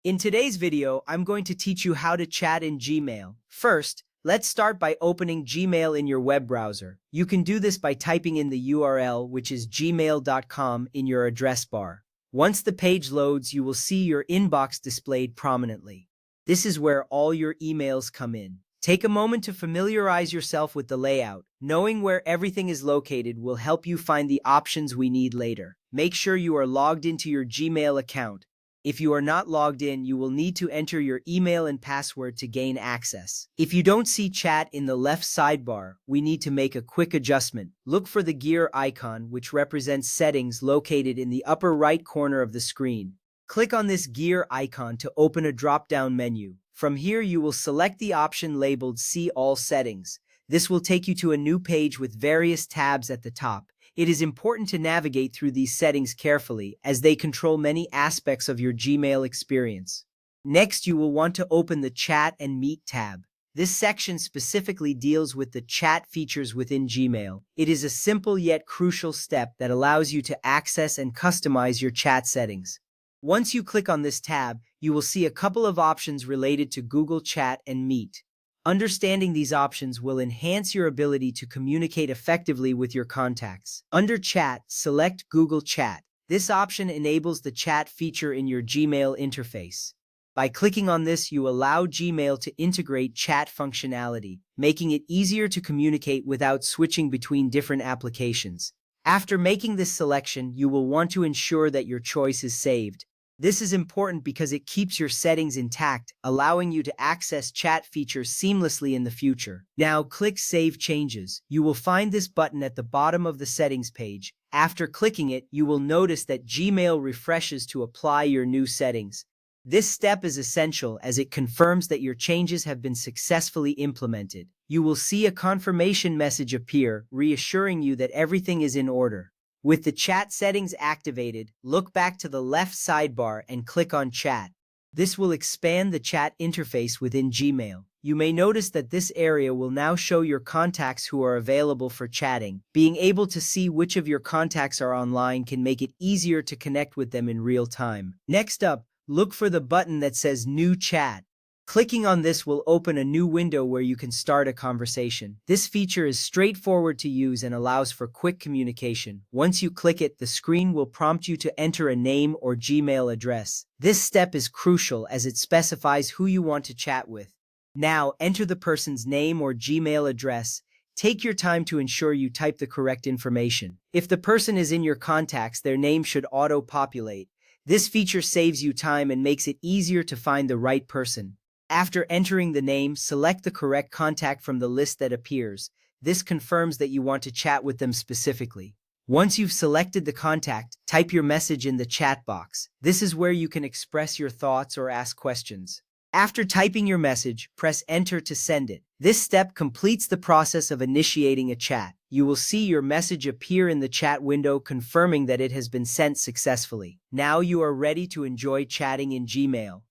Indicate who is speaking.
Speaker 1: In today's video, I'm going to teach you how to chat in Gmail. First, let's start by opening Gmail in your web browser. You can do this by typing in the URL, which is gmail.com, in your address bar. Once the page loads, you will see your inbox displayed prominently. This is where all your emails come in. Take a moment to familiarize yourself with the layout. Knowing where everything is located will help you find the options we need later. Make sure you are logged into your Gmail account. If you are not logged in, you will need to enter your email and password to gain access. If you don't see chat in the left sidebar, we need to make a quick adjustment. Look for the gear icon, which represents settings, located in the upper right corner of the screen. Click on this gear icon to open a drop-down menu. From here, you will select the option labeled See All Settings. This will take you to a new page with various tabs at the top. It is important to navigate through these settings carefully, as they control many aspects of your Gmail experience. Next, you will want to open the Chat and Meet tab. This section specifically deals with the chat features within Gmail. It is a simple yet crucial step that allows you to access and customize your chat settings. Once you click on this tab, you will see a couple of options related to Google Chat and Meet. Understanding these options will enhance your ability to communicate effectively with your contacts. Under Chat, select Google Chat. This option enables the chat feature in your Gmail interface. By clicking on this, you allow Gmail to integrate chat functionality, making it easier to communicate without switching between different applications. After making this selection, you will want to ensure that your choice is saved. This is important because it keeps your settings intact, allowing you to access chat features seamlessly in the future. Now click Save Changes. You will find this button at the bottom of the settings page. After clicking it, you will notice that Gmail refreshes to apply your new settings. This step is essential as it confirms that your changes have been successfully implemented. You will see a confirmation message appear, reassuring you that everything is in order. With the chat settings activated, look back to the left sidebar and click on Chat. This will expand the chat interface within Gmail. You may notice that this area will now show your contacts who are available for chatting. Being able to see which of your contacts are online can make it easier to connect with them in real time. Next up, look for the button that says New Chat. Clicking on this will open a new window where you can start a conversation. This feature is straightforward to use and allows for quick communication. Once you click it, the screen will prompt you to enter a name or Gmail address. This step is crucial as it specifies who you want to chat with. Now, enter the person's name or Gmail address. Take your time to ensure you type the correct information. If the person is in your contacts, their name should auto-populate. This feature saves you time and makes it easier to find the right person. After entering the name, select the correct contact from the list that appears. This confirms that you want to chat with them specifically. Once you've selected the contact, type your message in the chat box. This is where you can express your thoughts or ask questions. After typing your message, press Enter to send it. This step completes the process of initiating a chat. You will see your message appear in the chat window, confirming that it has been sent successfully. Now you are ready to enjoy chatting in Gmail.